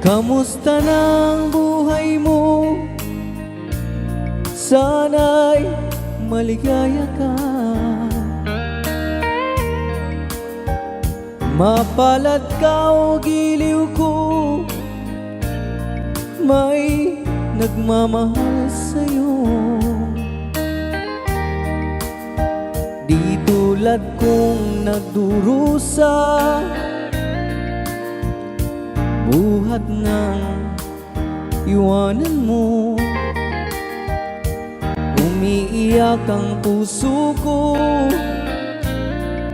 Kamusta ng buhay mo? Sana'y maligaya ka. Mapalad ka o giliw ko, may nagmamahal sa'yo. Di tulad kong nagdurusa, buhat ng iwanan mo. Umiiyak ang puso ko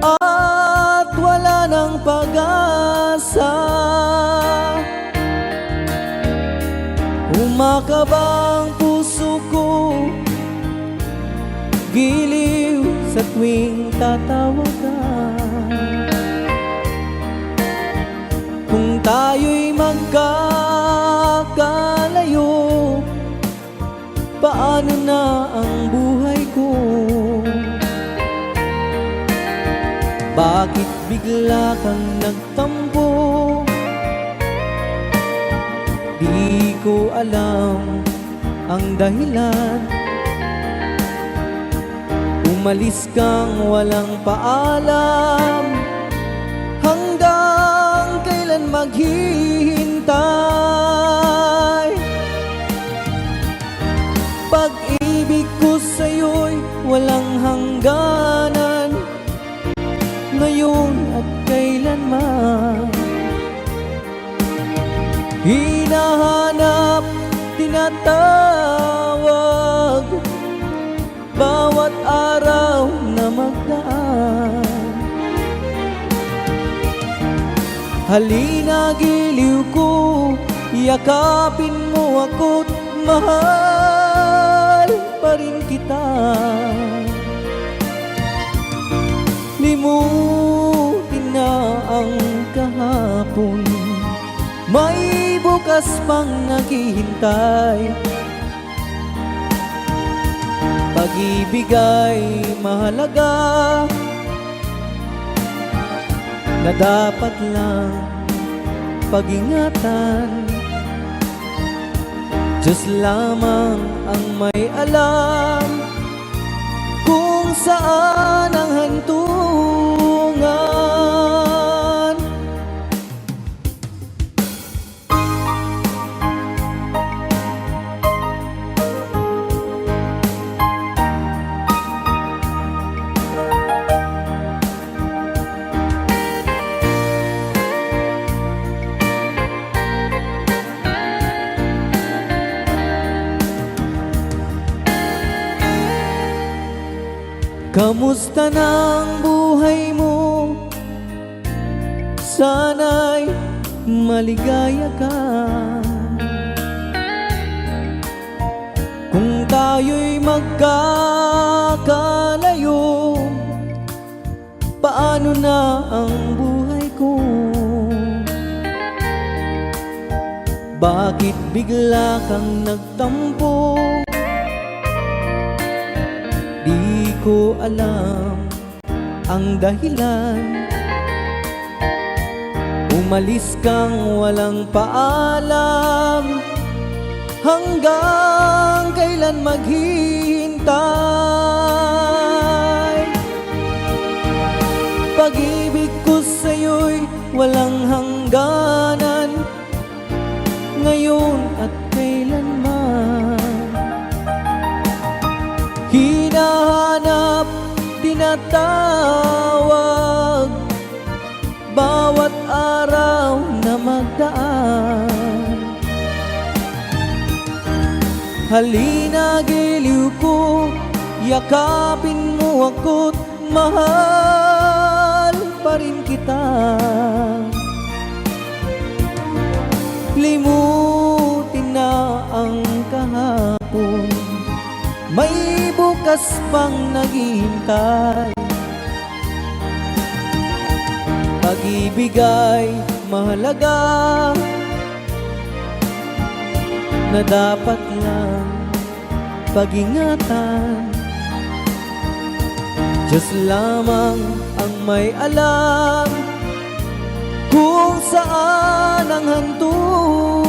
at wala ng pag-asa. Umakaba ang puso ko, giliw sa tuwing tatawag ka. Kung tayo'y magkakalayo, paano na ang buhay ko? Bakit bigla kang nagtampo? Di ko alam ang dahilan. Umalis kang walang paalam, hanggang kailan maghihintay? Pag-ibig ko sa'yo'y walang hangganan, ngayon at kailanman. Hinahanap, tinatawag, bawat araw na magdaan. Halina giliw ko, yakapin mo ako't mahal pa rin kita. Limutin na ang kahapon, may bukas pang naghihintay. Pag-ibig ay mahalaga, na dapat lang pag-ingatan. Diyos lamang ang may alam kung saan ang hantungan. Kamusta ng buhay mo? Sana'y maligaya ka. Kung tayo'y magkakalayo, paano na ang buhay ko? Bakit bigla kang nagtampo? Di ko alam ang dahilan. Umalis kang walang paalam, hanggang kailan maghihintay? Pag-ibig ko sa'yo'y walang hangganan, ngayon at kailanman. Hinahanap, tinatawag, bawat araw na magdaan. Halina giliw ko, yakapin mo ako't mahal pa rin kita. Limutin na ang kahapon, may bukas pang naghihintay. Pag-ibig ay mahalaga, na dapat lang pag-ingatan. Diyos lamang ang may alam kung saan ang hantungan.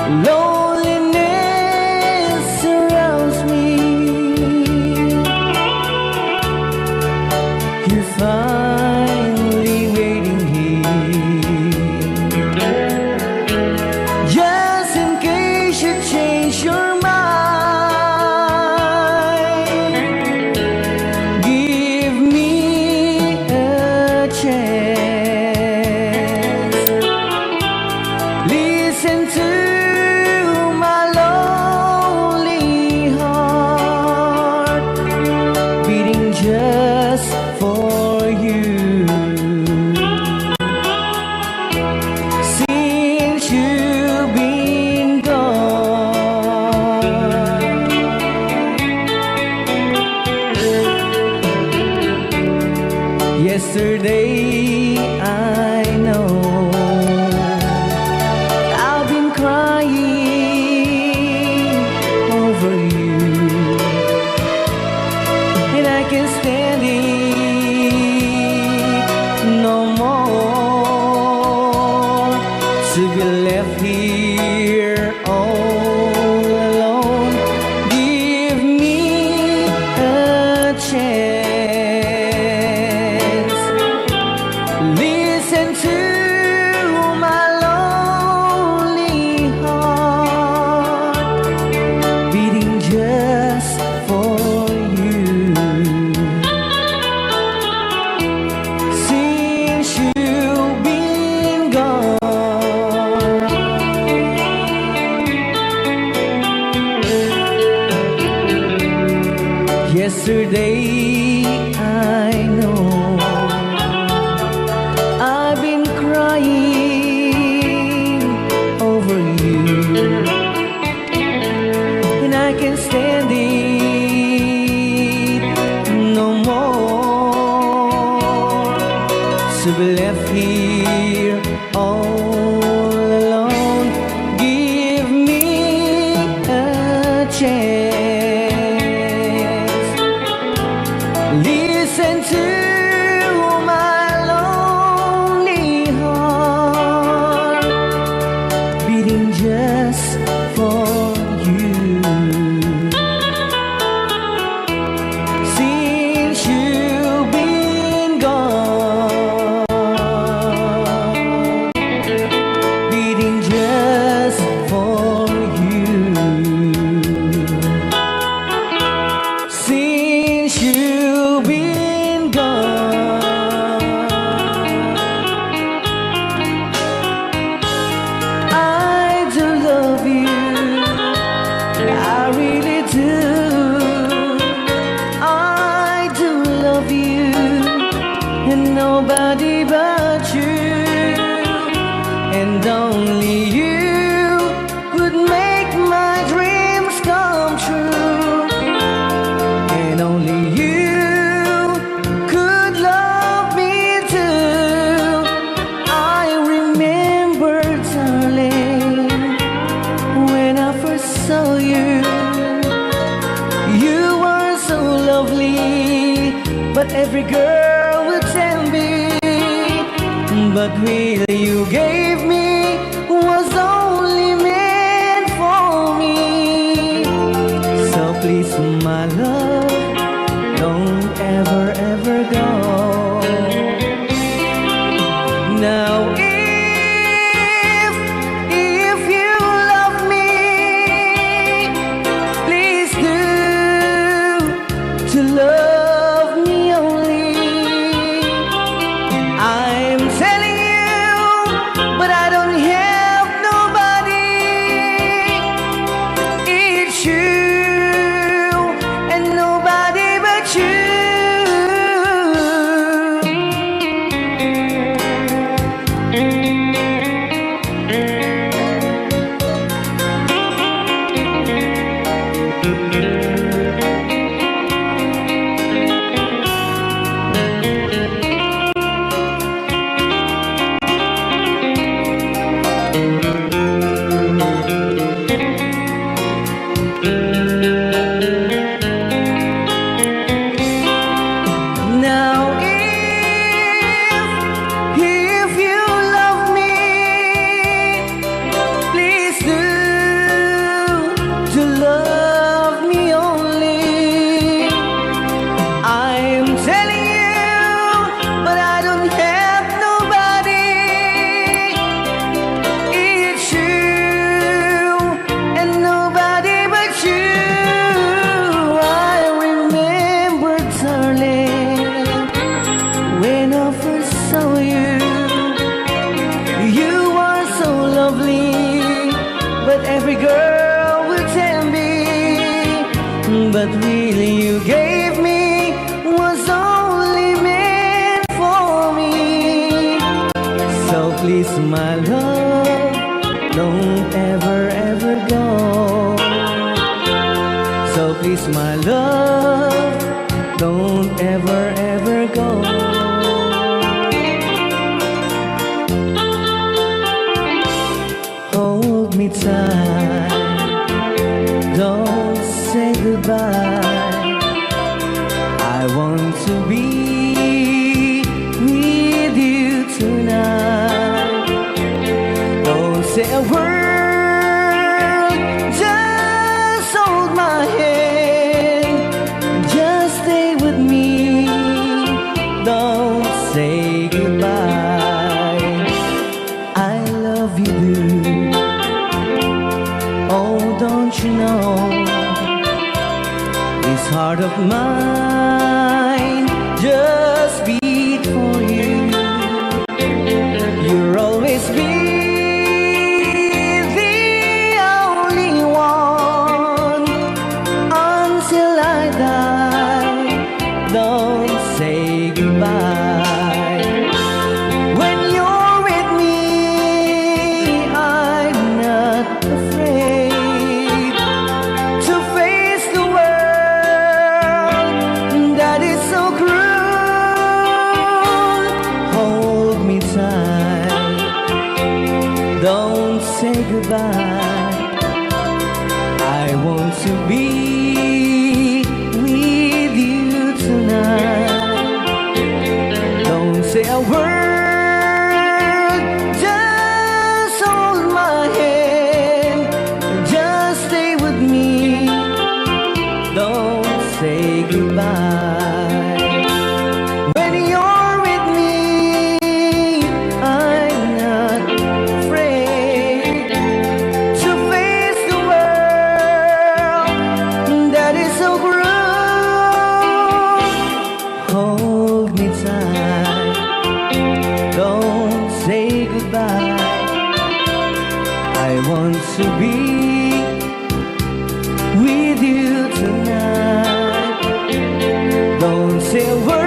Loneliness surrounds me. You're finally waiting here, just in case you change your mind. Give me a chance. Listen to my lonely heart, beating just for you. Since you've been gone, yesterday I know I've been crying over you, and I can't stand it no more, to be left here all alone. Give me a chance. Listen to my lonely heart, beating just for you. Since you've been gone, yesterday I know I've been crying over you, and I can't stand it no more, to be left here all alone. Give me a chance. Listen to my lonely heart, beating just for you. Since you've been gone, beating just for you. Since you've been gone, I do love you, I really do. I do love you, and nobody but you, and only you would make my dreams come true, and only you could love me too. I remember, darling, when I first saw you, you were so lovely, but every girl would tell me, but really you gave me was only meant for me. So please, my love, don't ever, ever go. Now if you love me, please do to love me only. I'm telling you, but I don't have nobody. It's you and but really you gave me was only meant for me. So please, my love, don't ever, ever go. So please, my love, don't ever, ever go. Hold me tight, don't say goodbye. I want to be with you tonight. Don't say a word, just hold my hand. Just stay with me, don't say goodbye. I love you, oh, don't you know? This heart of mine just beat for you. You'll always be the only one until I die. Don't say goodbye. When you're with me, I'm not afraid to face the world that is so cruel. Hold me tight, don't say goodbye. I want to be with you tonight. Don't say a word, just hold my hand. Just stay with me, don't say goodbye. When you're with me, I'm not afraid to face the world that is so cruel. Hold me tight, don't say goodbye. I want to be with you tonight. Don't say a word,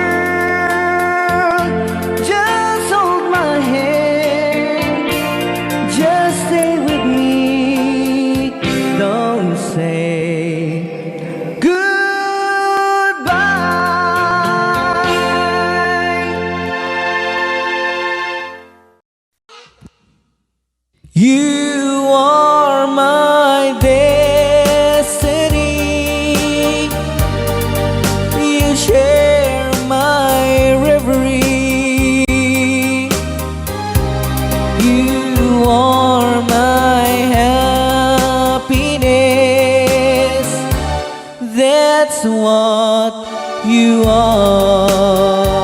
just hold my hand. Just stay with me, don't say goodbye. You are my destiny. You share my reverie. You are my happiness. That's what you are.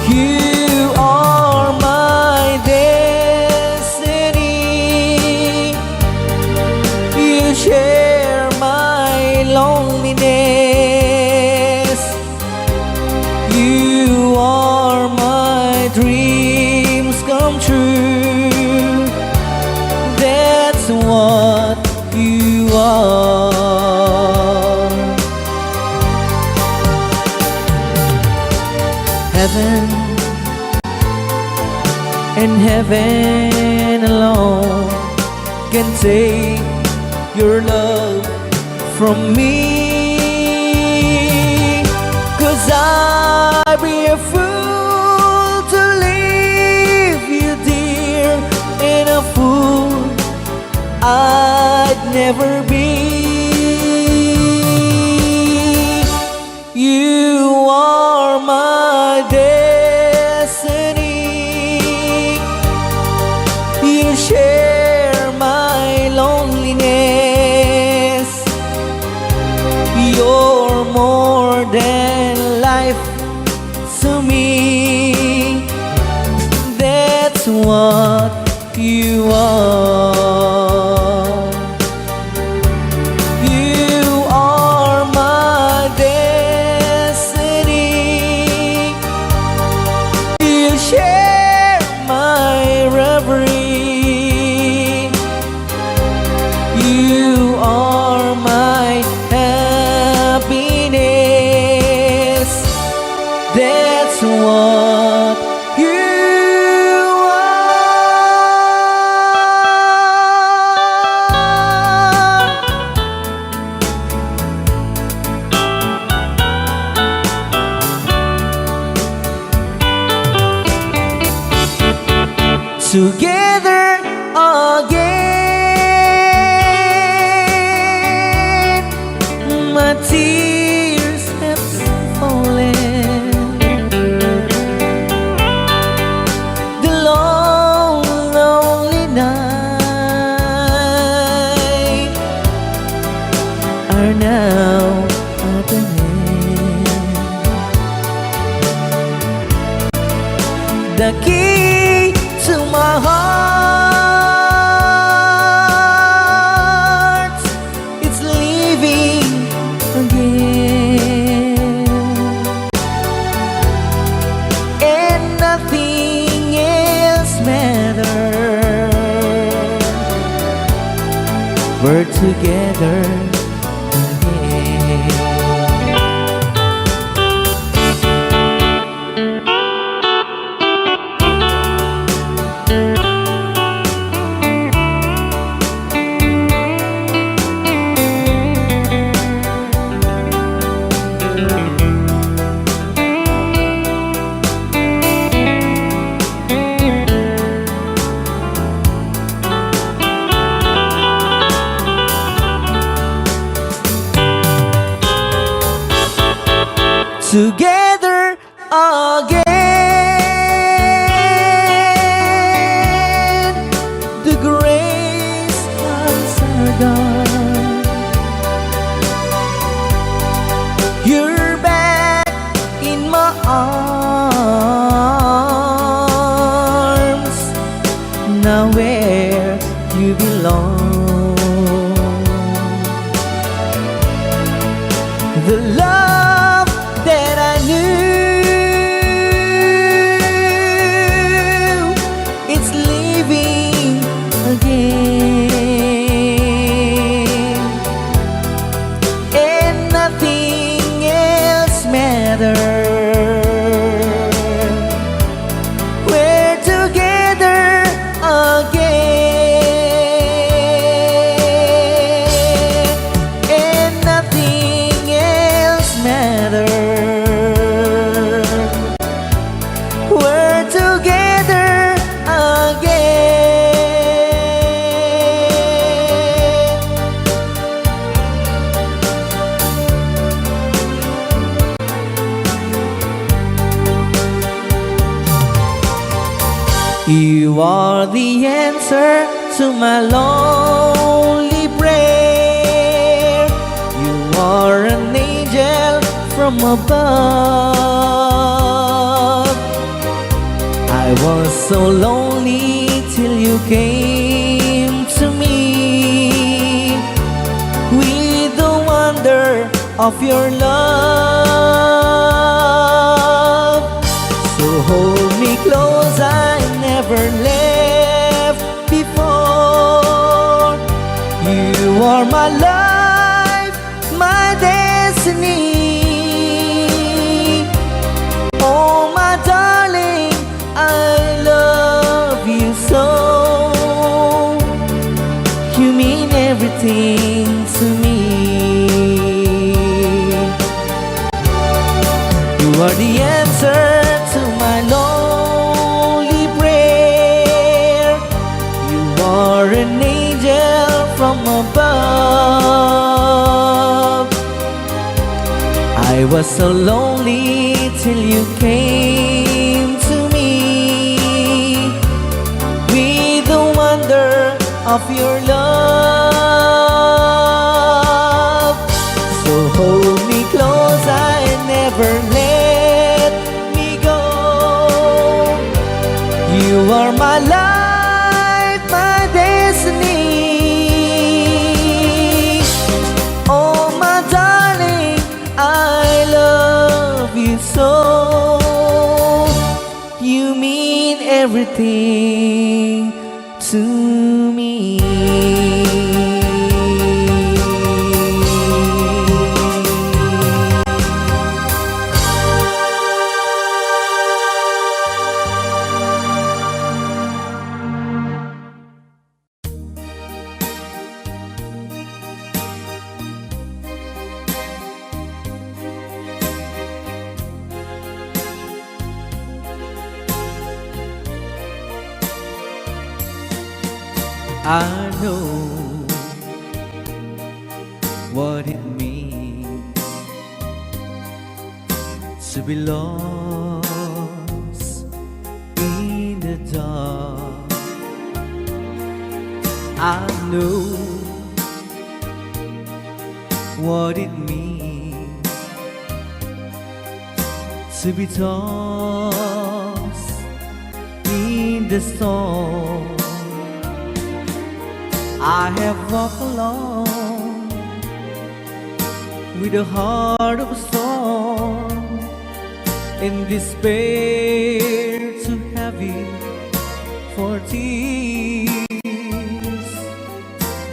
You are my destiny. You share my loneliness. You are my dreams come true. That's what you are. Heaven and heaven alone can take your love from me. 'Cause I'd be a fool to leave you, dear, and a fool I'd never be. You are my destiny. You share my loneliness. You're more than life to me. That's what you are. You are my destiny. together again. My tears have fallen. The long, lonely night are now at an end. The key to my heart, it's living again, and nothing else matters. We're together again. Together again. The gray skies are gone. You're back in my arms, now where you belong. The love that I knew, it's living again, and nothing else matters. We're together again, and nothing else matters. We're together again. You are the answer to my lonely prayer. You are an angel from above. I was so lonely till you came to me with the wonder of your love. So hold me close, I never left before. You are my life, my destiny. Oh my darling, I love you so. You mean everything to me. You are the answer to my lonely prayer. You are an angel from above. I was so lonely till you came to me with the wonder of your love. So hold me close, I never let me go. You are my life, my destiny. Oh my darling, I love you so. You mean everything to me. I know what it means to be lost in the dark. I know what it means to be tossed in the storm. I have walked alone with a heart of a storm, in despair too heavy for tears.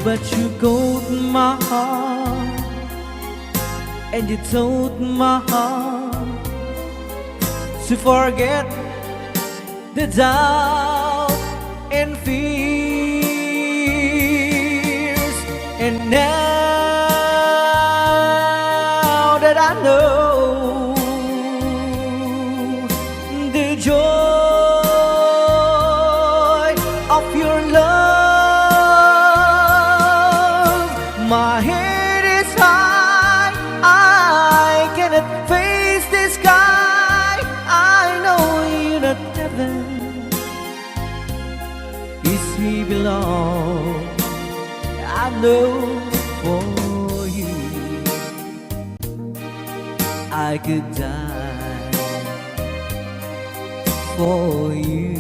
But you caught my heart and you told my heart to forget the doubt and fears. And now that I know the joy of your love, my head is high, I cannot face the sky. I know you're not heaven, is he belong. I know for you I could die for you.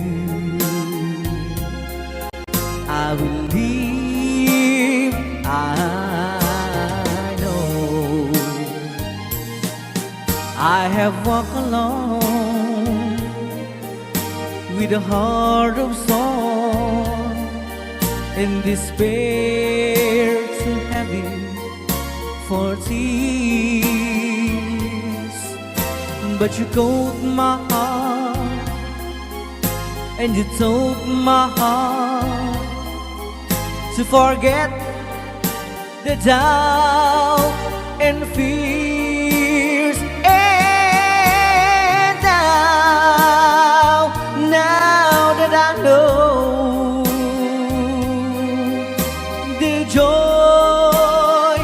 I will live, I know. I have walked alone with a heart of stone, in despair too heavy for tears. But you caught my heart and you told my heart to forget the doubt and fears. And now that I know the joy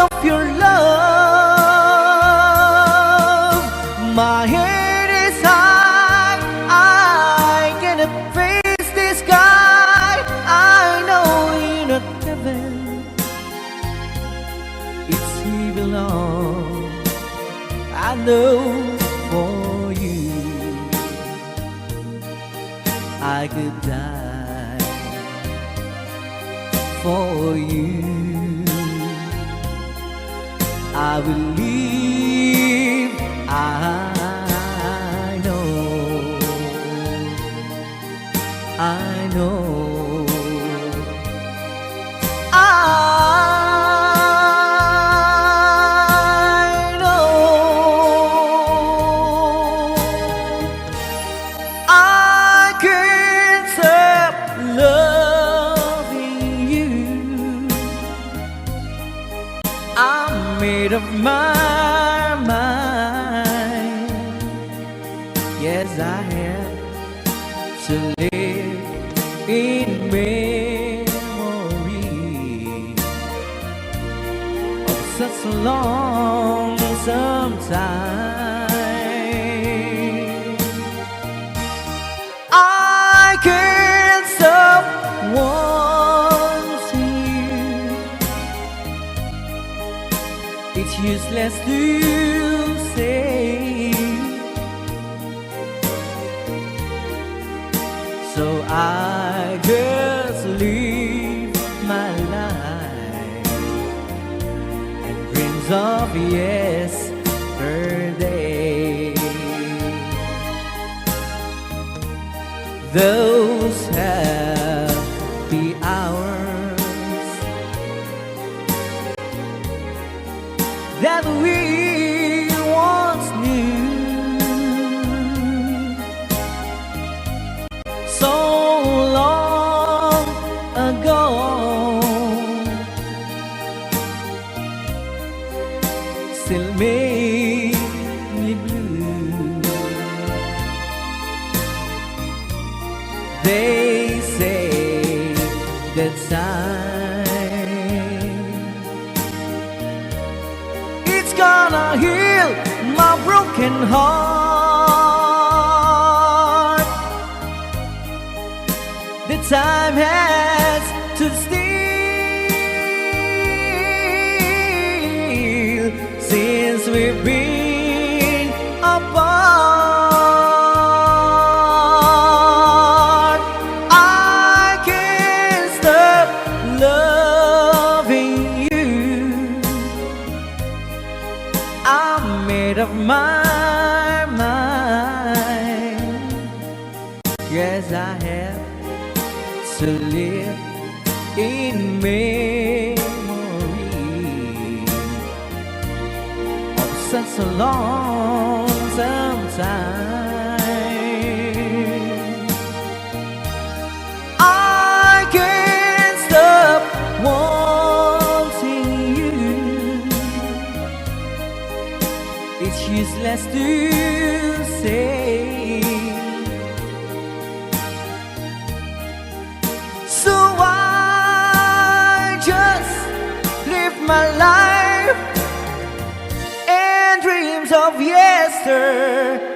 of your love, my head is high, I cannot face the sky. I know you're not heaven, it's he belong. I know for you I could die for you. I will live, I know, I know, I know. I can't stop loving you. I'm made up my mind. Yes, I have to live in memory of such a lonesome time. I can't stop wanting you. It's useless to say, so I just live my life and dreams of yesterday. Those happy hours that we once knew, so long ago, still make me blue. They say that time. It's gonna heal my broken heart. The time has to steal since we've been apart. I can't stop loving you. I'm made up my mind. Yes, I have to live in memory of such a lonesome time. I can't stop wanting you. It's useless to say. So I just live my life and dreams of yesterday.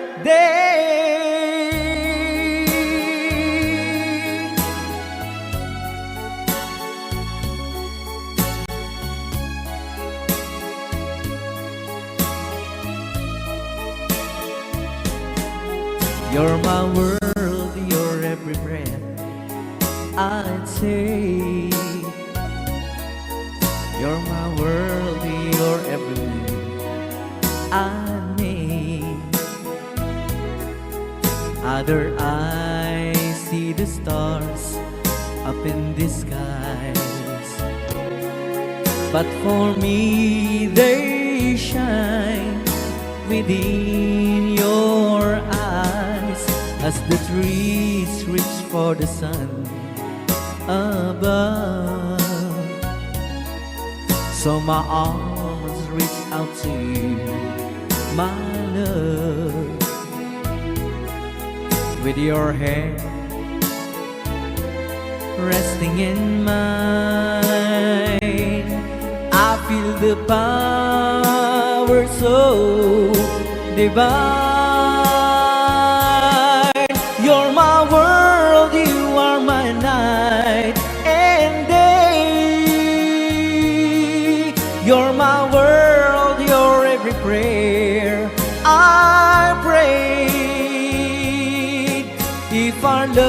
You're my world, your every breath I'd say. You're my world, your every move I make. Other eyes see the stars up in the skies, but for me they shine within your eyes as the trees reach for the sun above. So my arms reach out to you, my love. With your hand resting in mine, I feel the power so divine. You're my world, you are my night and day. You're my world, your every prayer I pray. If our love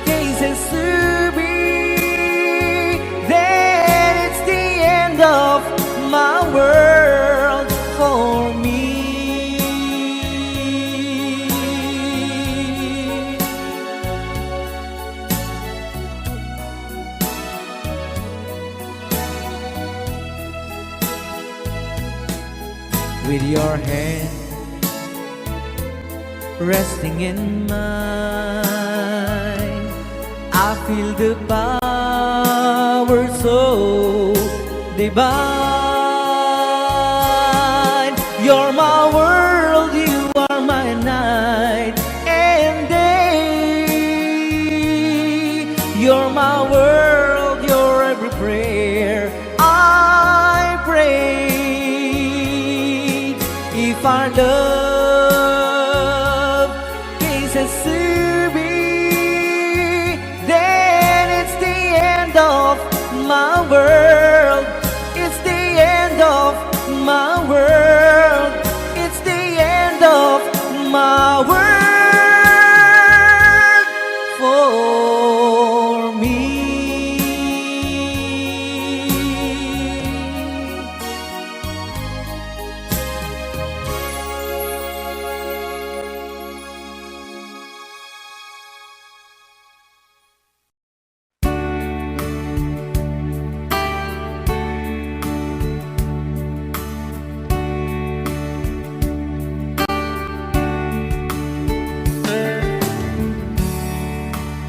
cases to be, then it's the end of my world for me. With your hand resting in mine, I feel the power so divine. You're my world, you are my night and day. You're my world, your every prayer I pray. If our love cases to be, then it's the end of my world. It's the end of my world. It's the end of my world for me.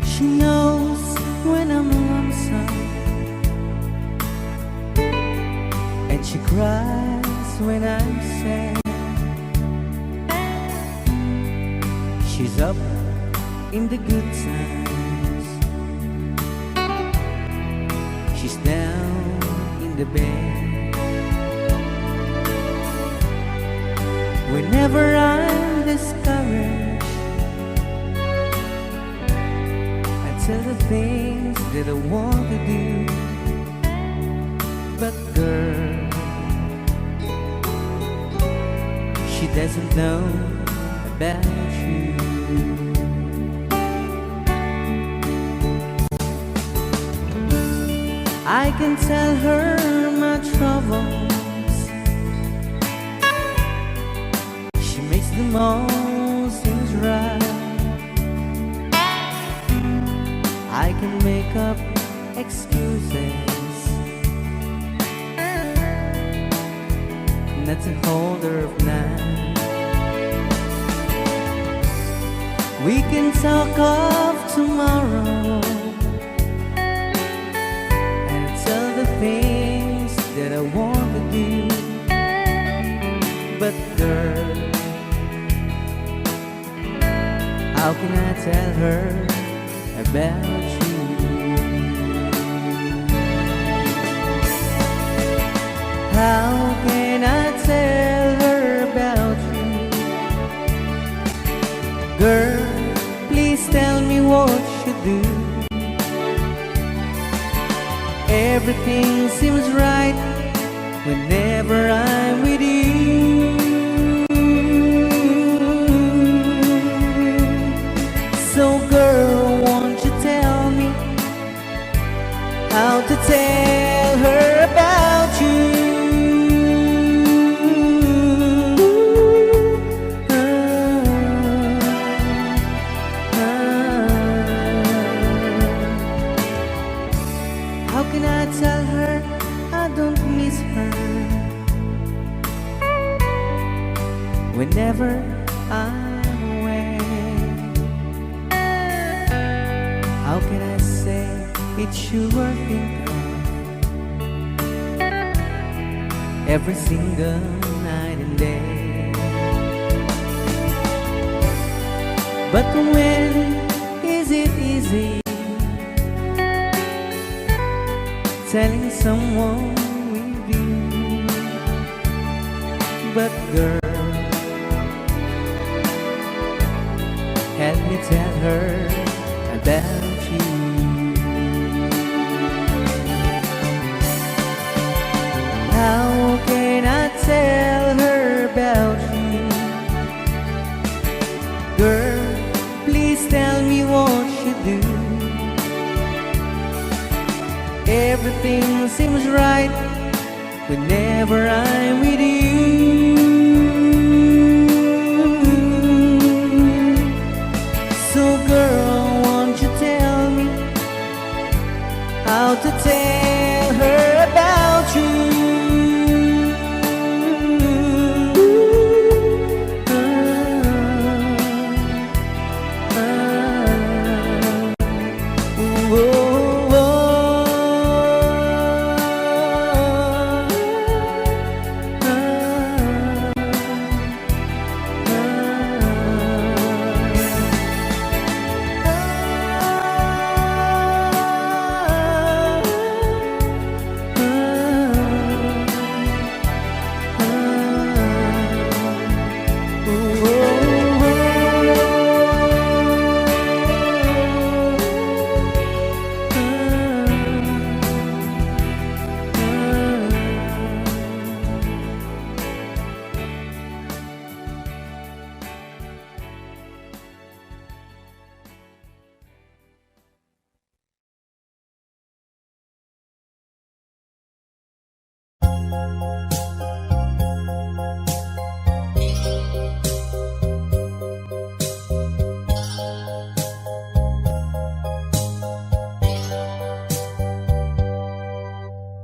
She knows when I'm lonesome, and she cries when I'm sad. She's up in the good times the bed. Whenever I'm discouraged, I tell the things that I want to do. But girl, she doesn't know about you. I can tell her my troubles. She makes them all seems right. I can make up excuses not to hold her of night. We can talk of tomorrow, the things that I want to do. But girl, how can I tell her about you? How can I tell her about you? Girl, please tell me what you do. Everything seems right whenever I'm with you. So girl, won't you tell me how to tell her about you? How can I tell her I don't miss her whenever I'm away? How can I say it's you I think of every single night and day? But when is it easy telling someone with you? But girl, help me tell her about you. How can I tell her about you? Girl, please tell me what you do. Everything seems right whenever I'm with you. So girl, won't you tell me how to tell her about you?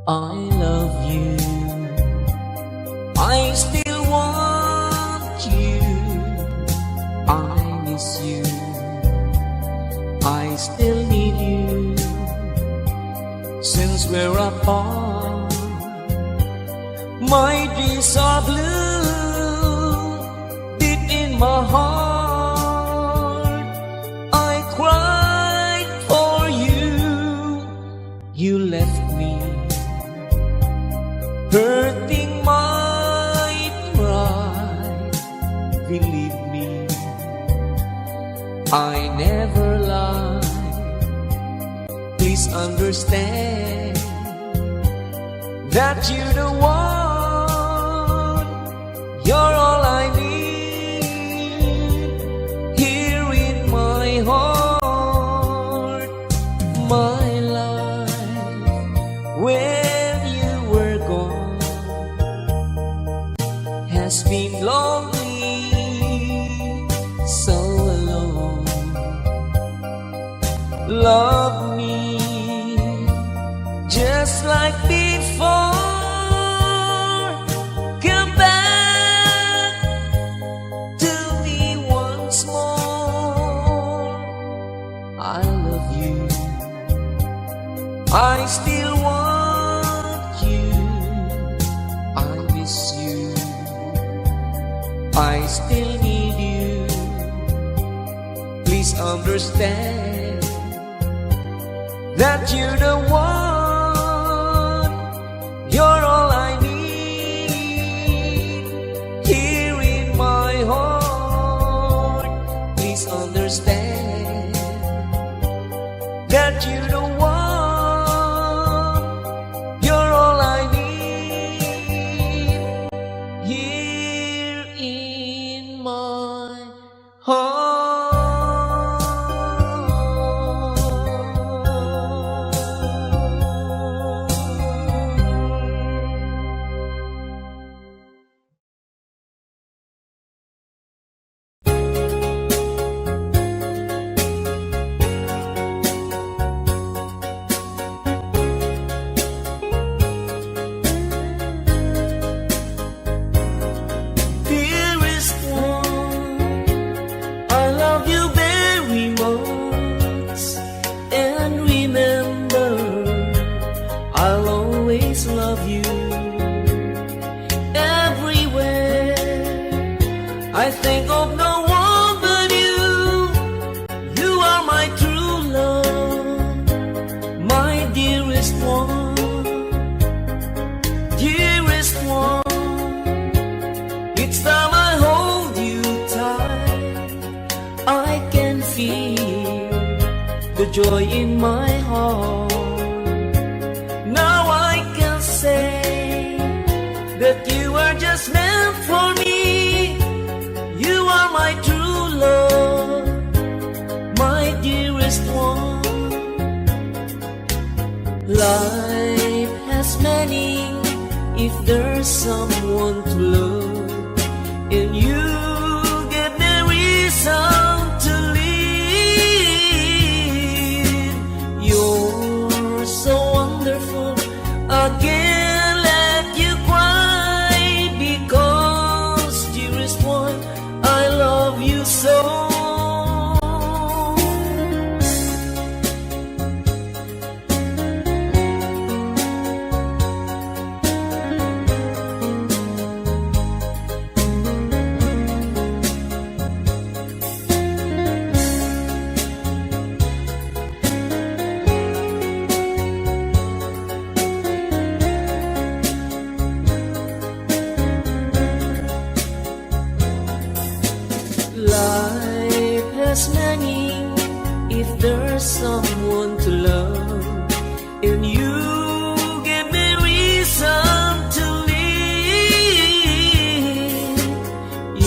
I love you, I still want you, I miss you, I still need you. Since we're apart, my dreams are blue. Deep in my heart, I cried for you. You left me I never lie. Please understand that you're the one. You're all I need here in my heart. My life, when you were gone, has been lonely, so alone. Love me just like before. Come back to me once more. I love you, I still want you, I miss you, I still need you. Please understand that you're the one. You're all I need here in my heart. Please understand that you're the one. You're all I need here in my heart. Dearest one, I love you very much, and remember, I'll always love you. Everywhere I think of no one but you. You are my true love, my dearest one. Dearest one, each time I hold you tight, I can feel the joy in my heart. Now I can say that you are just meant for me. You are my true love, my dearest one. Life has meaning if there's someone to love, and you give me reason to live. You're so wonderful, I can't let you cry, because, dearest one, I love you so. Life has meaning if there's someone to love, and you give me reason to live.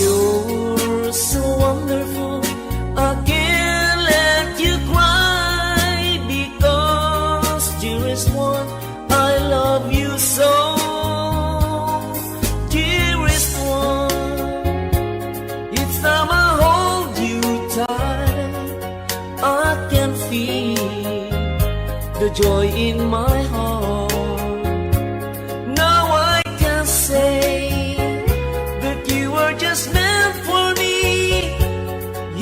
You're so wonderful, I can't let you cry, because, dearest one, I love you so. Dearest one, each time I hold you tight, I can feel the joy in my heart. Now I can say that you are just meant for me.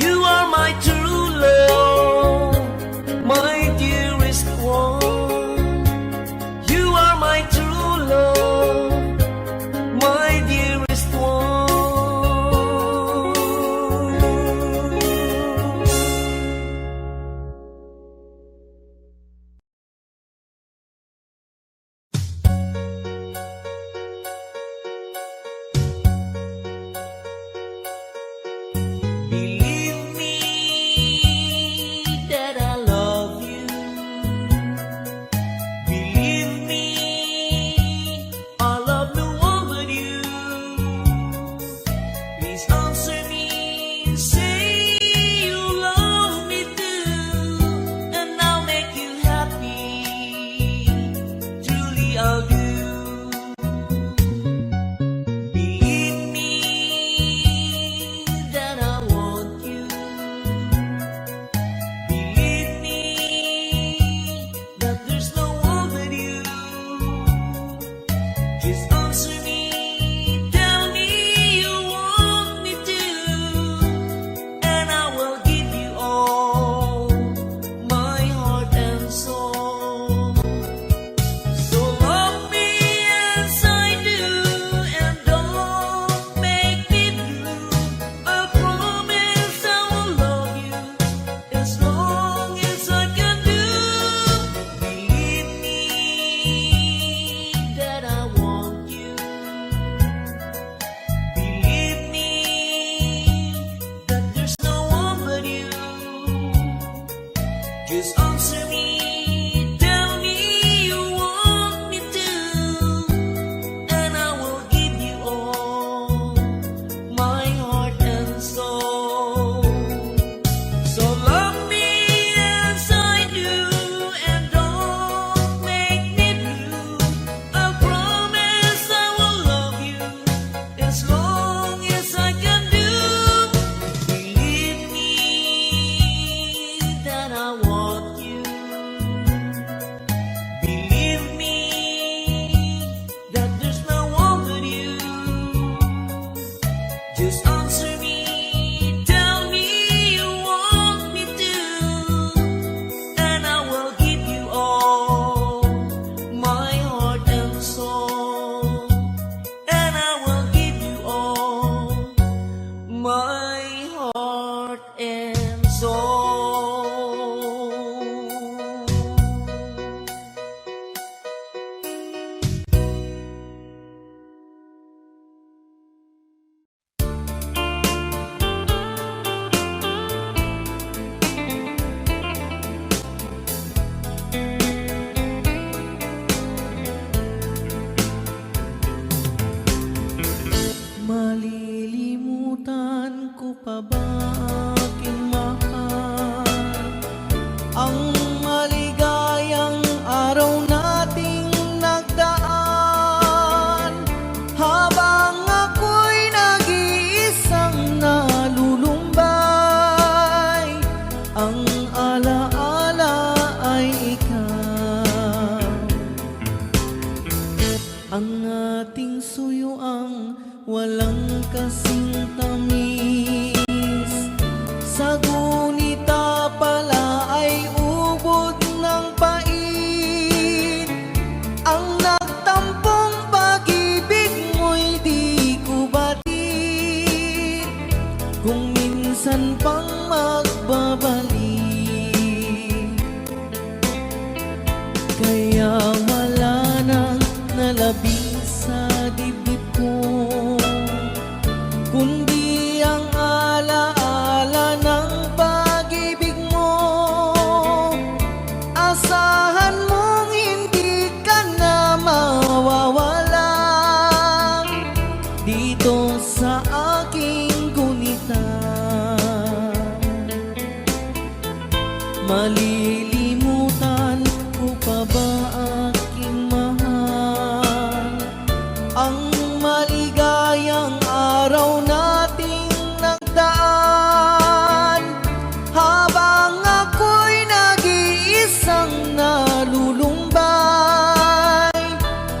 You are my true love, my dearest one. You are my true love, my dearest one. Ang ating suyuang walang kasing tamis, sa gunita pala ay ubod ng pait. Ang nagtampong pag-ibig mo'y di ko batid, kung minsan pang magbabalik. Kaya wala nang nalabing sa dibdib ko, kundi ang alaala ng pag-ibig mo. Asahan mong hindi ka na mawawala dito sa aking gunita. Malilimutan ko pa ba aking mahal ang maligayang araw nating nagdaan, habang ako'y nag-iisang nalulumbay.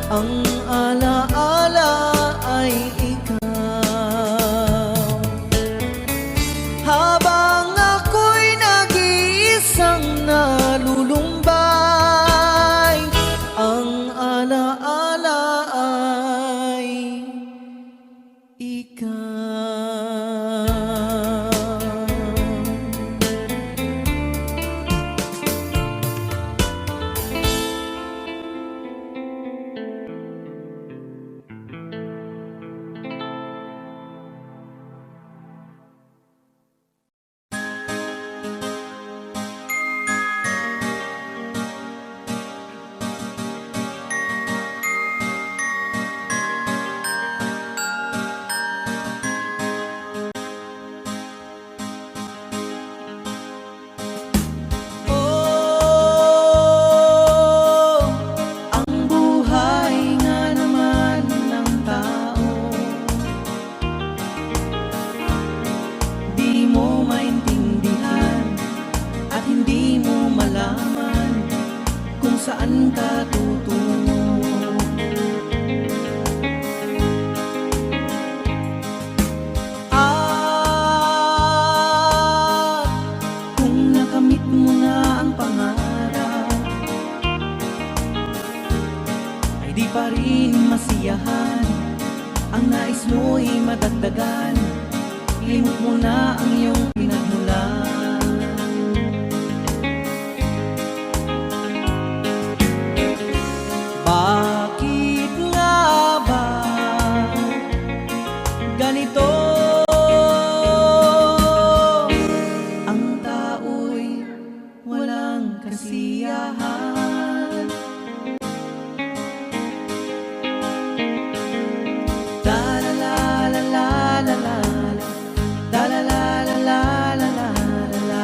Ang alaala ay ikaw, habang ako'y nag-iisang nalulumbay. Ang alaala ay ikaw. Oh, ang buhay nga naman ng tao, di mo maintindihan at hindi mo malaman kung saan ka tutungo. At kung nakamit mo na ang pangarap, ay di pa rin masiyahan. Ang nais mo'y madagdagan, limot mo na ang iyong pinagmulan. Bakit nga ba ganito? Ang tao'y walang kasiyahan. La la la la la la la, la la la la la la la la.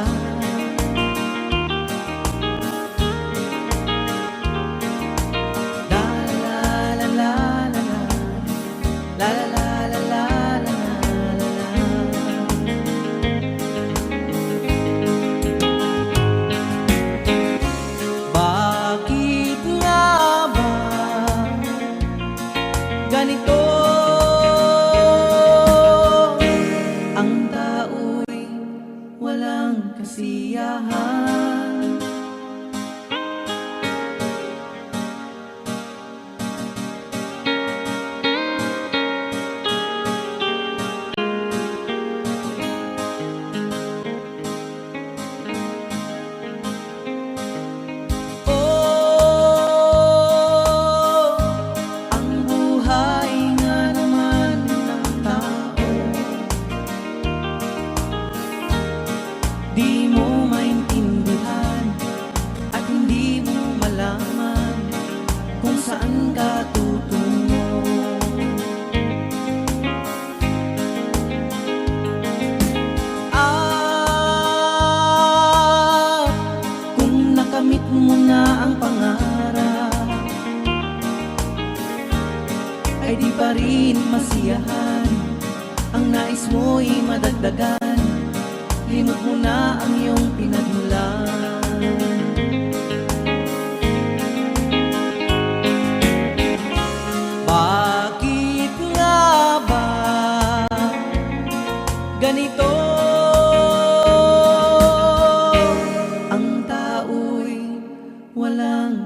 La la la la la la, la la la la la la la. Bakit nga ba ganito? Ang tao'y walang kasiyahan. Oh, ang buhay nga naman ng tao, di mo maintindihan at hindi mo malaman kung saan ka tutungo. At kung nakamit mo na ang pangarap, ay di pa rin masiyahan. Ang nais mo'y madagdagan, limot mo na ang iyong pinagmulan.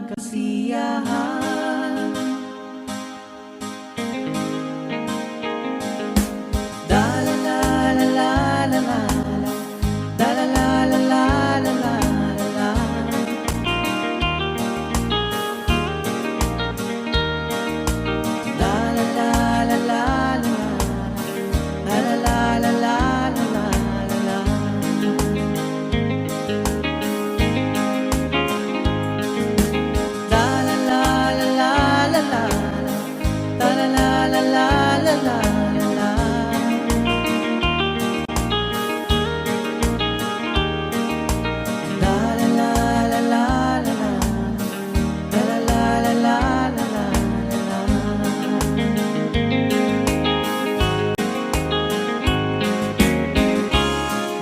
kasiyahan. Da la la la la la la, da la la la la la la la. Da la la la la la, da la la la la la la.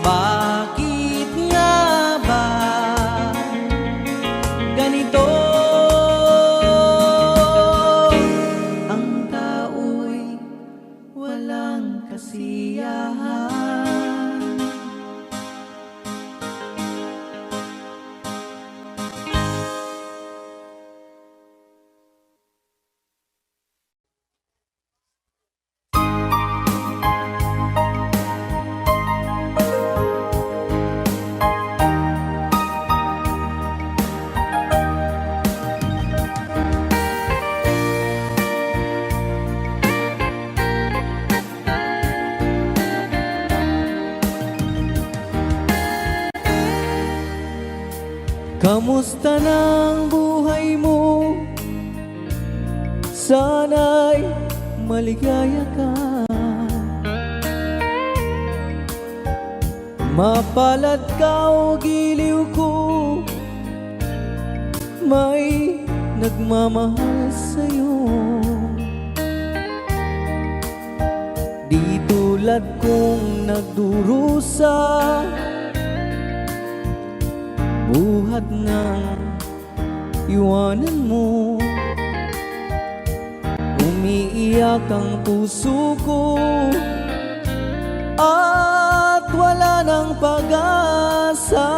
Bakit nga ba ganito? Ang tao'y walang kasiyahan. Kamusta ng buhay mo? Sana'y maligaya ka. Mapalad ka o giliw ko, may nagmamahal sa'yo. Di tulad kong nagdurusa, buhat ng iwanan mo. Umiiyak ang puso ko at wala ng pag-asa.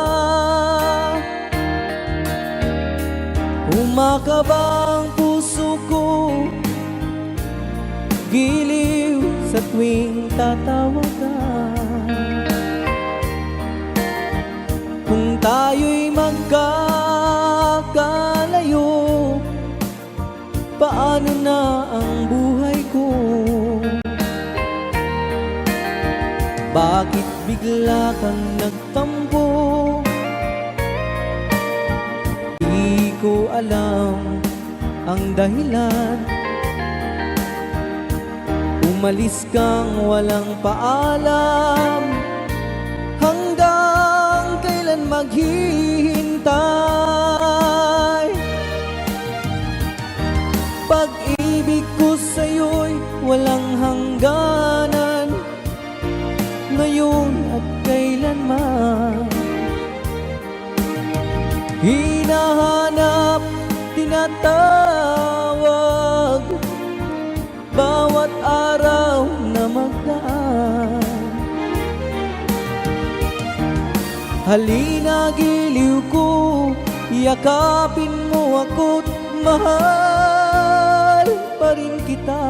Umakaba ang puso ko, giliw sa tuwing tatawag ka. Kung tayo'y magkakalayo, paano na ang buhay ko? Bakit bigla kang nagtampo? Di ko alam ang dahilan. Umalis kang walang paalam, hanggang kailan maghihintay? Pag-ibig ko sa'yo'y walang hangganan, ngayon at kailanman. Hinahanap, tinatawag, bawat araw na magdaan. Halina giliw ko, yakapin mo ako't mahal pa rin kita.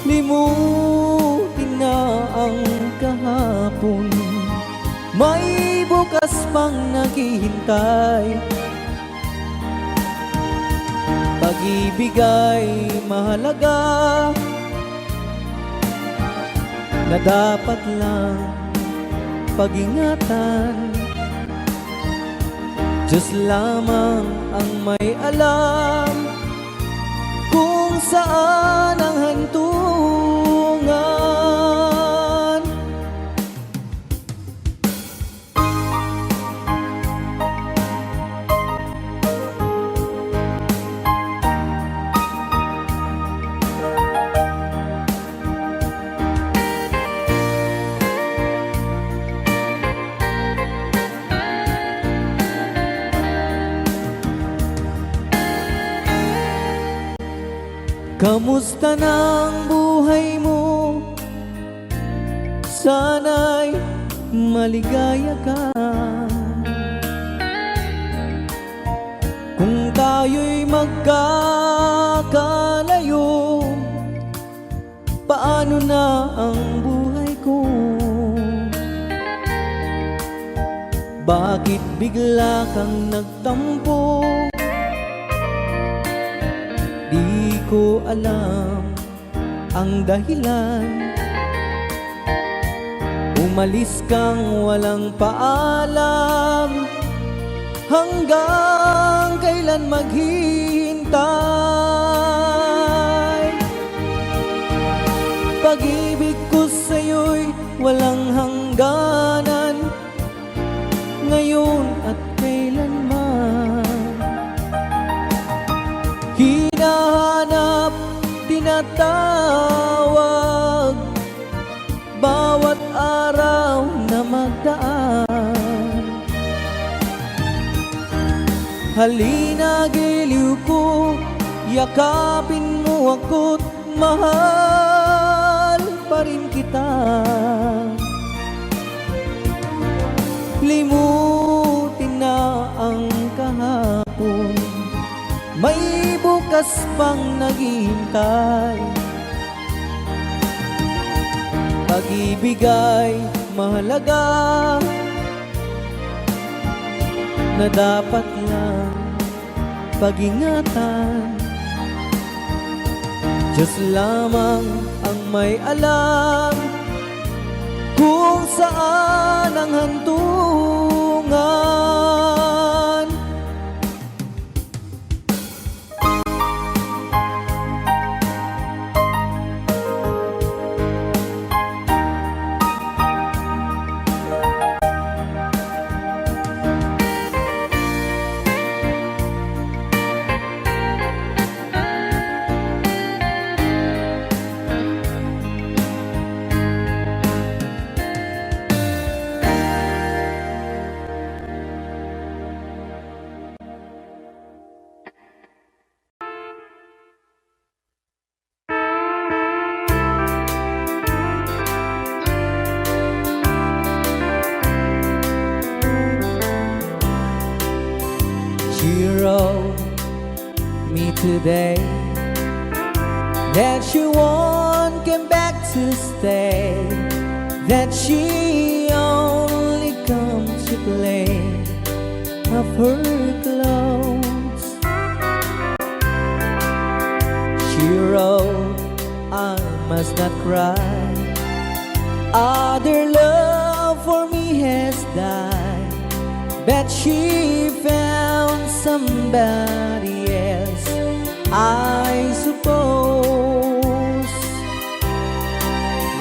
Limutin na ang kahapon, may bukas pang naghihintay. Pag-ibig ay mahalaga, na dapat lang pag-ingatan. Diyos lamang ang may alam kung saan ang hantungan. Kamusta ng buhay mo? Sana'y maligaya ka. Kung tayo'y magkakalayo, paano na ang buhay ko? Bakit bigla kang nagtampo? Di ko alam ang dahilan. Umalis kang walang paalam. Hanggang kailan maghihintay? Pag-ibig ko sa'yo'y walang hangganan, ngayon at kailanman. Hinahanap, tinatawag, bawat araw na magdaan. Halina, giliw ko, yakapin mo ako't mahal pa rin kita. Limutin na ang kahapon, may bukas pang naghihintay. Pag-ibig ay mahalaga, na dapat lang pag-ingatan. Diyos lamang ang may alam kung saan ang hantungan. You wrote me today that you won't come back to stay, that she only comes to play of her clothes. She wrote, I must not cry, other love for me has died, but she found somebody else, I suppose.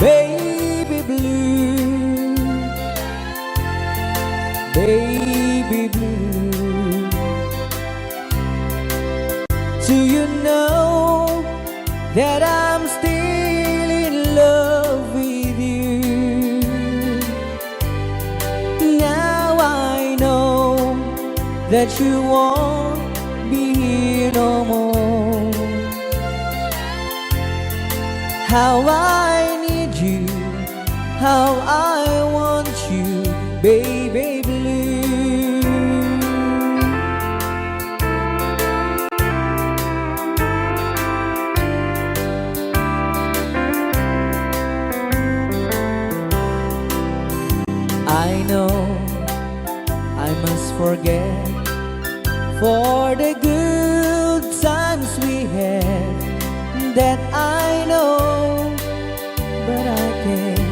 Baby blue, baby blue, do you know that I'm still in love with you? Now I know that you won't be here no more. How I need you, how I want you, baby blue. I know I must forget for the good times we had, that I know, but I can't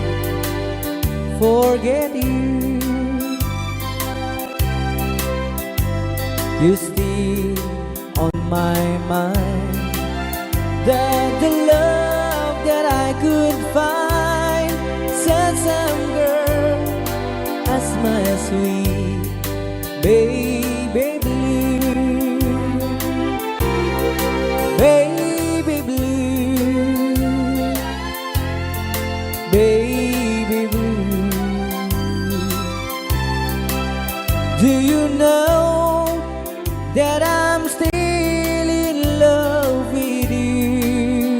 forget you. You still on my mind, the love that I could find, said some girl as my sweet baby blue, baby blue, baby blue. Do you know that I'm still in love with you?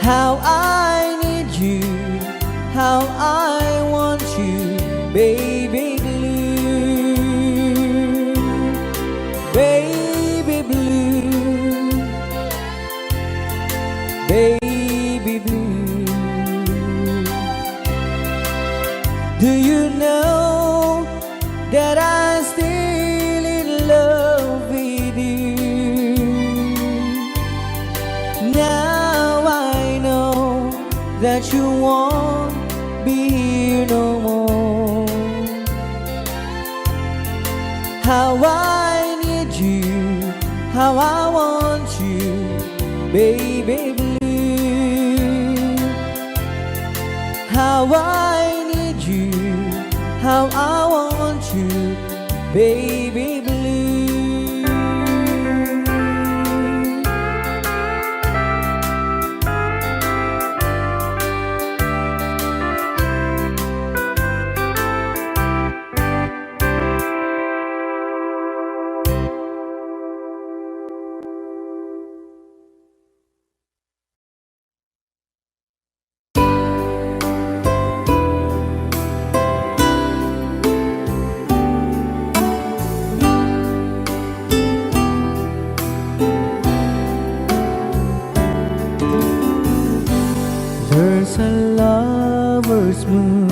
How I need you, how I want you, baby blue, baby blue, baby blue. Do you know that I'm still in love with you? Now I know that you won't be here no more. How I need you, how I want you, baby blue. How I need you, how I want you, baby blue. There's a lover's moon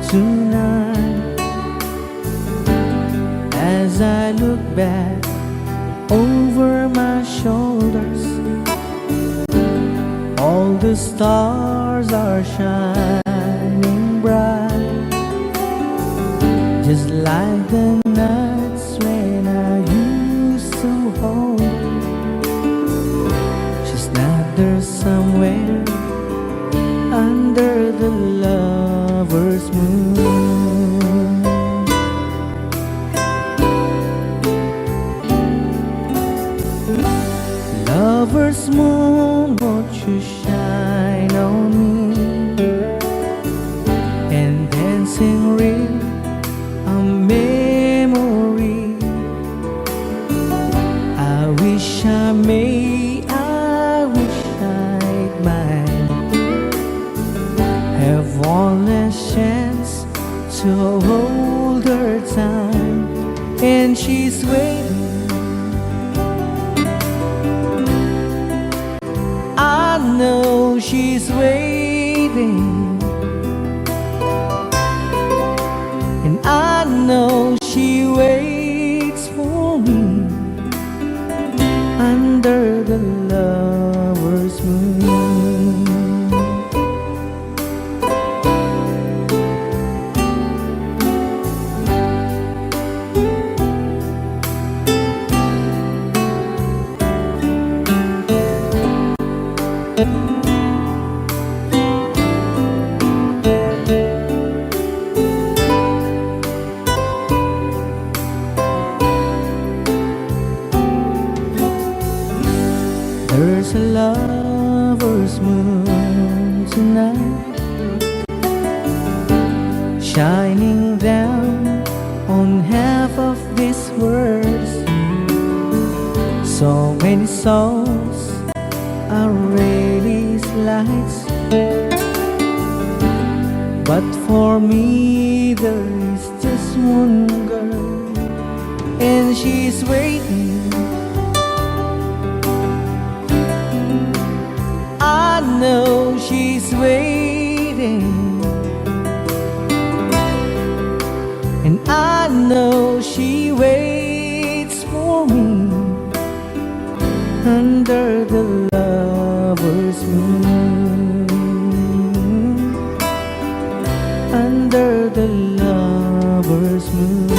tonight. As I look back over my shoulders, all the stars are shining bright, just like the nights when I used to hold her. She's not there somewhere under the lover's moon. Lover's moon, won't you shine on me and dancing real a memory. I wish I may, I wish I might have one last chance to hold her tight, and she's waiting. I know she's waiting, and I know she waits for me under the lover's moon. There's a lover's moon tonight, shining down on half of this world. So many souls are really lights, but for me there is just one girl, and she's waiting. I know she's waiting, and I know she waits for me under the lover's moon, under the lover's moon.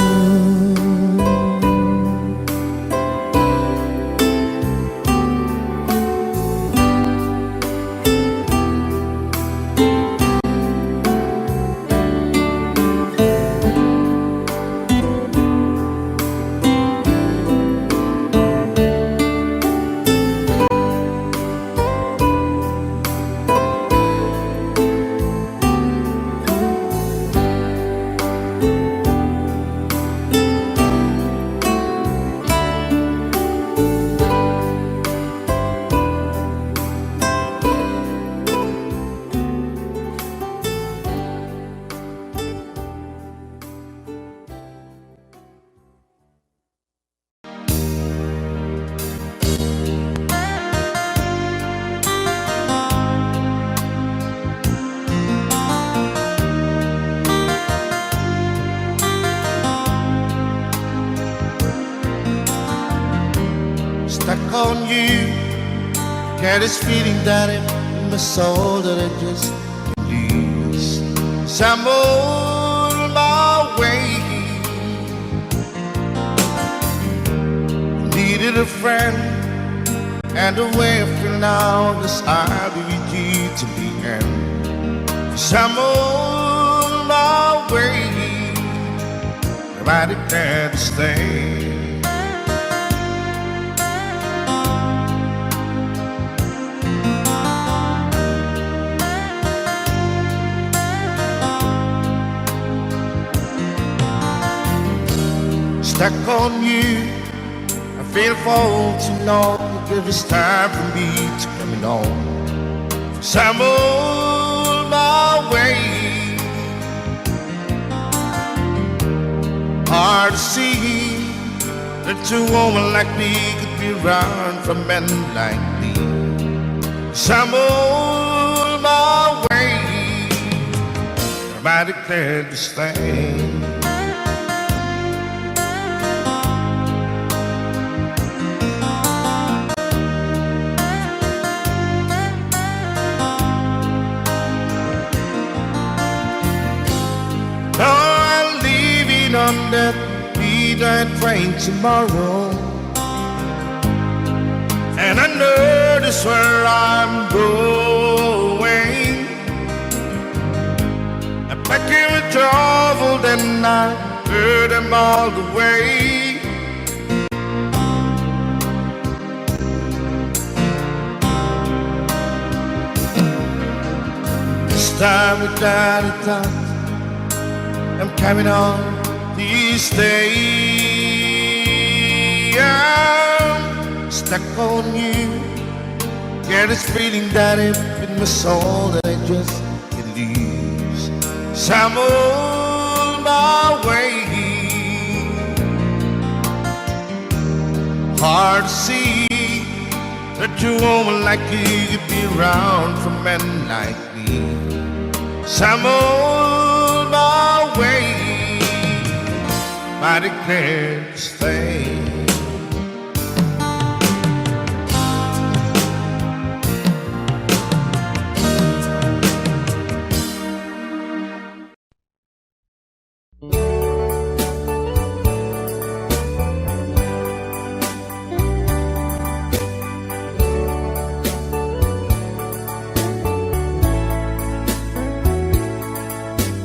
Get this feeling that in my soul that I just lose some on my way. Needed a friend and a way of feeling now, this I'll be with you to the end. Some on my way, nobody can stay. Stuck on you, I feel for too long. Give it's time for me to come on. Some on my way. Hard to see that a woman like me could be around for men like me. Some on my way, I declared to stay. On that midnight train tomorrow, and I know that's where I'm going. I'm packing with trouble, then I heard them all the way. This time without a doubt, I'm carrying on. These days I'm stuck on you. Get this feeling that if in my soul that I just can't lose. So I'm on my way. Hard to see that a woman like you could be around for men like me. So I'm on my way. I declare to stay.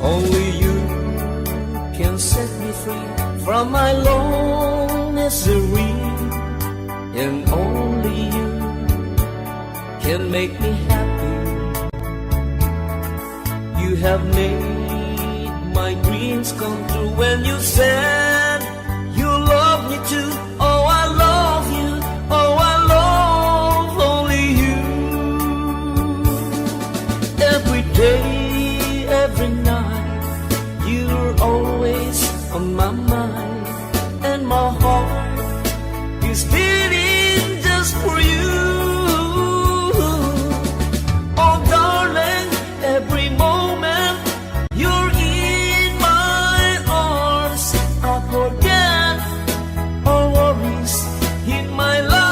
Only you can set me free from my long misery, and only you can make me happy. You have made my dreams come true when you said you love me too. Oh, I love you. Oh, I love only you. Every day, every night, you're always on my mind, and my heart is beating just for you. Oh darling, every moment you're in my arms, I forget all worries in my life.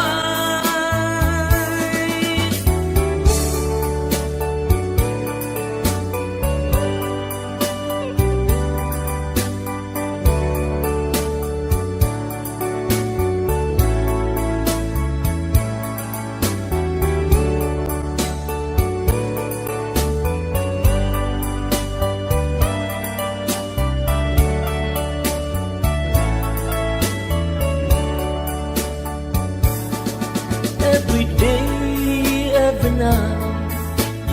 Every day, every night,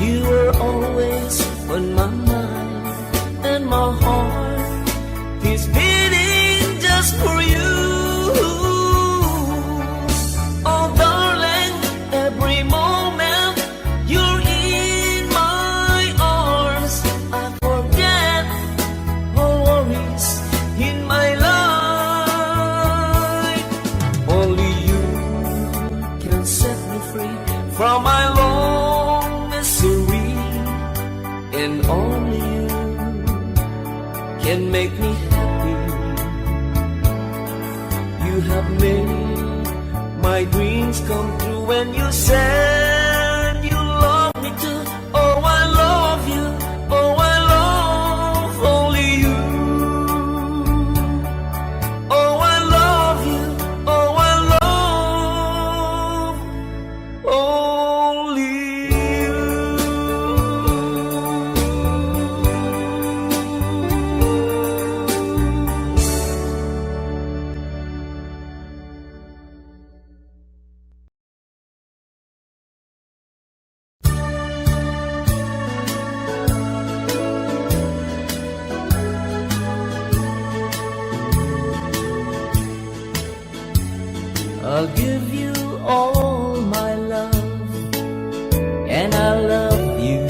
you were always on my mind, and my heart is beating just for you. Oh darling, every moment you're in my arms, I forget all worries in my life. Only you can set me free from my long misery, and only you can make me happy. You have made my dreams come true when you said I'll give you all my love, and I love you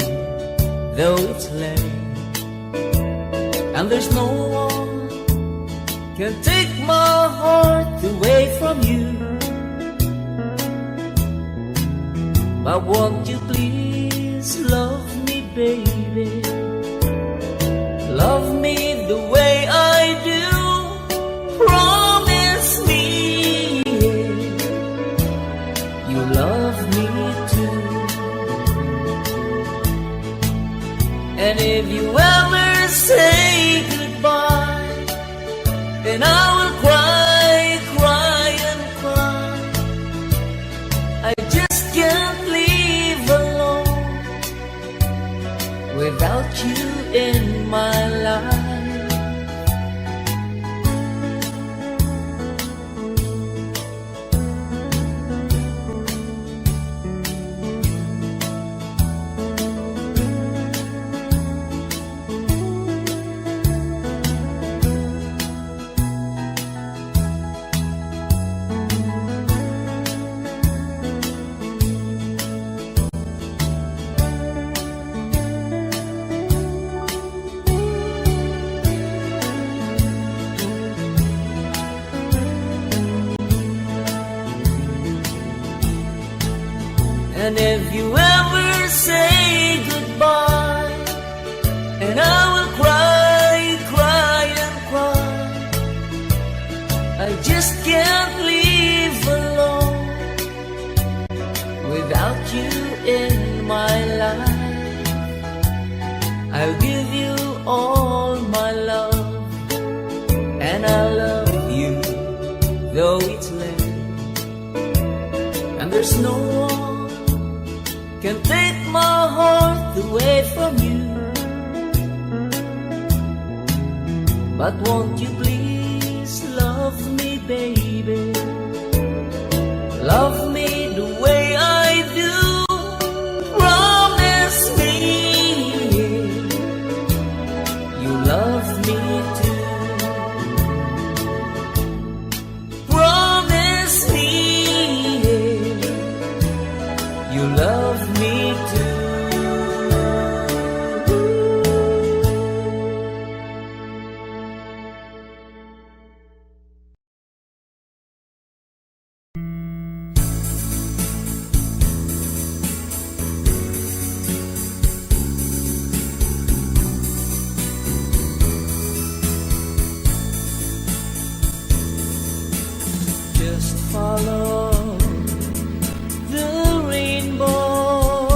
though it's late, and there's no one can take my heart away from you. But won't you please love me, baby? Love me the way I do. Promise me you love me too. And if you ever say goodbye, then I will cry, cry and cry. I just can't live alone without you in my life. And if you ever say goodbye, and I will cry, cry and cry. I just can't live alone without you in my life. I'll give you all my love, and I love you though it's late, and there's no one can take my heart away from you. But won't you please love me, baby? Love me the way I do. Promise me you love me too. Promise me you love me too. Just follow the rainbow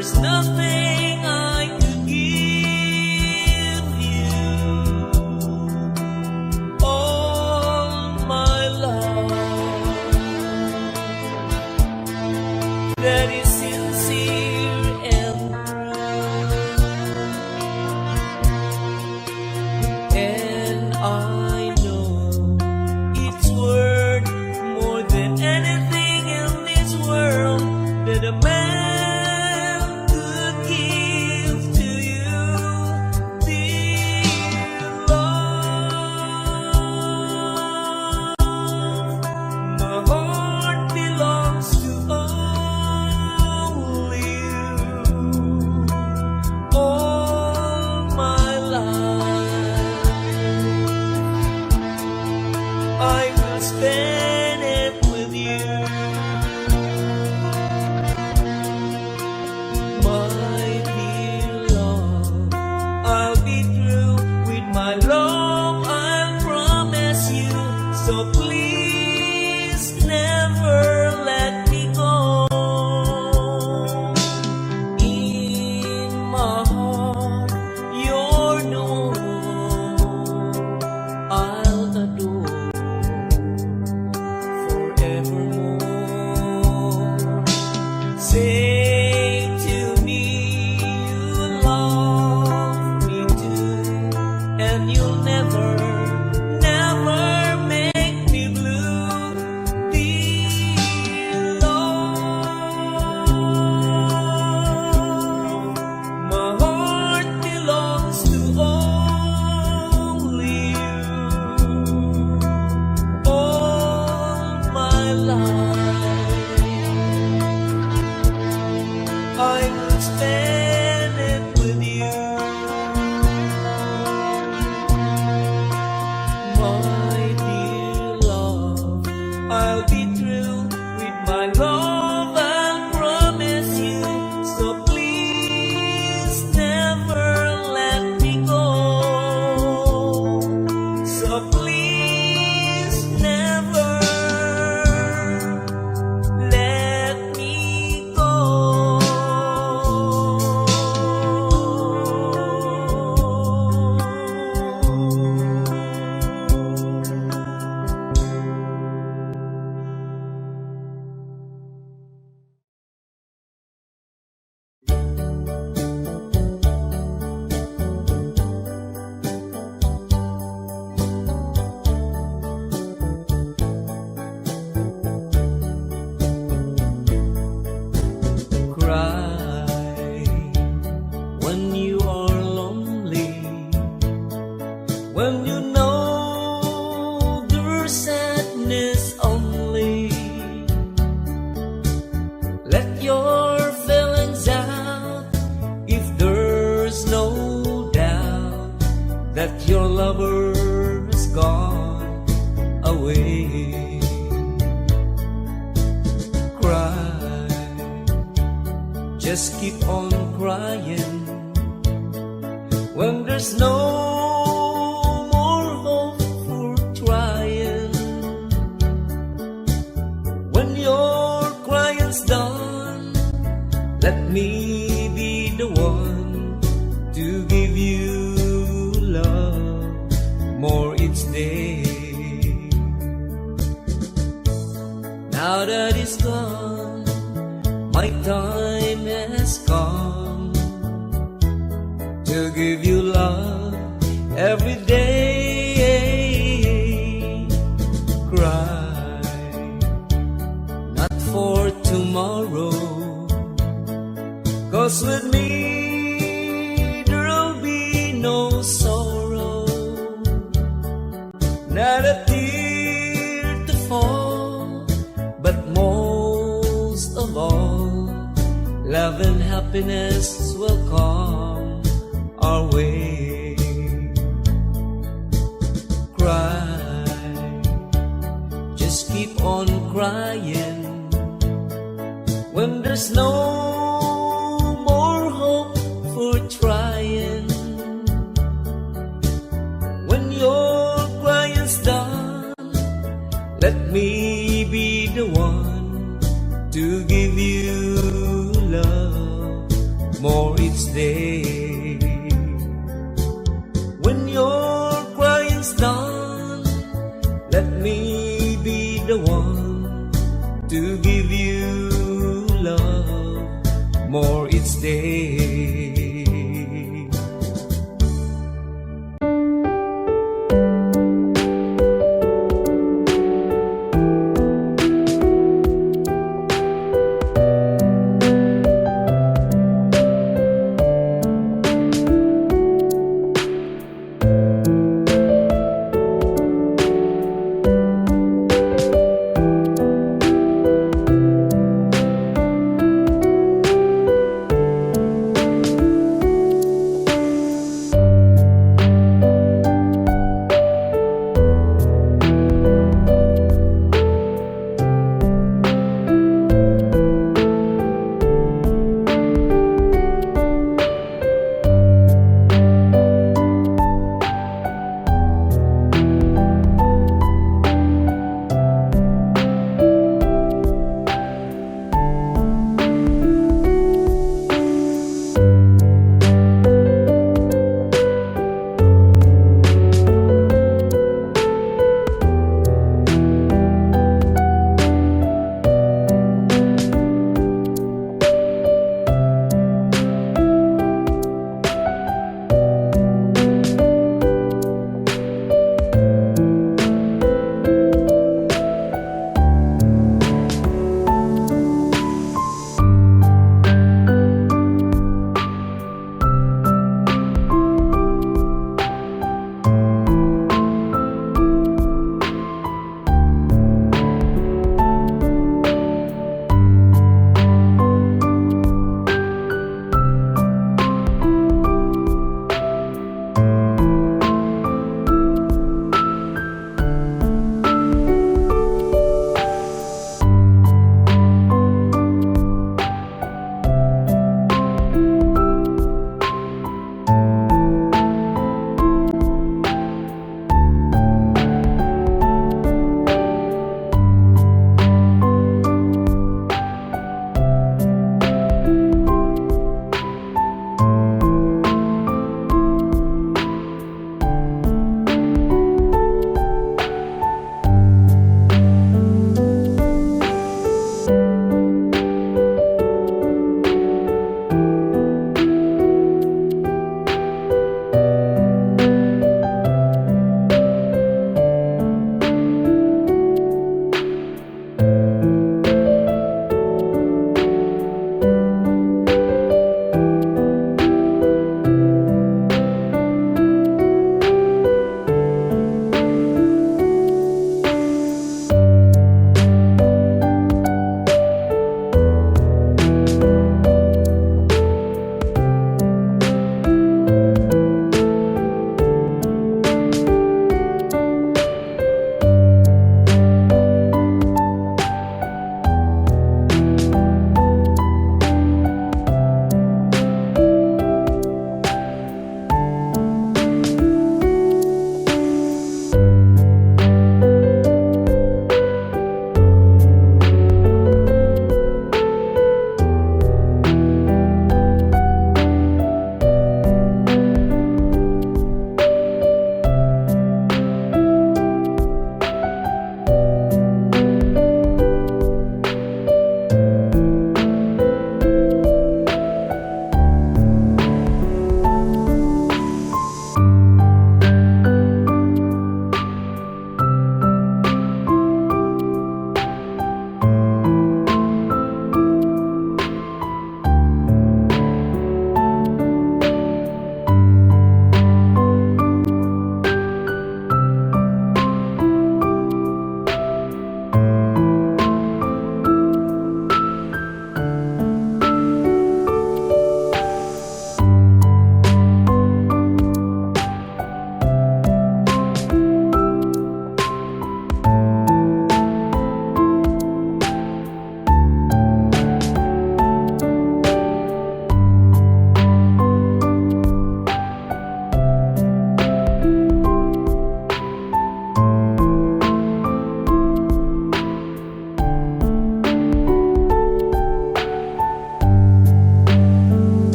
there's nothing I could give you. All my love that is sincere and true, and I know it's worth more than anything in this world that a man could give to you, dear love. My heart belongs to only you. All my life I will spend it with you. My dear love, I'll be through with my love, I'll promise you. So please never let me go. In my heart, you're the one I'll adore forevermore. Say to me you love me too, and you'll never, never make me blue, dear love. My heart belongs to only you. All my life I will spend it with you. My dear love, I'll be through with my love, I'll promise you. So please never let me go. So please never let me go. Cry when you are lonely, when you know there's sadness only. Let your feelings out if there's no doubt that your lover's gone away. Cry, just keep on crying when there's no more hope for trying. When your crying's done, let me be the one to give you love more each day. Now that it's gone, my time has come to give you love every day. Cry, not for tomorrow, 'cause with me there'll be no sorrow, not a tear to fall, but most of all, love and happiness will come our way. Cry, just keep on crying when there's no more hope for trying. When your crying's done, let me be the one to give you love more each day. When your crying's done, let me be the one to give you love more each day.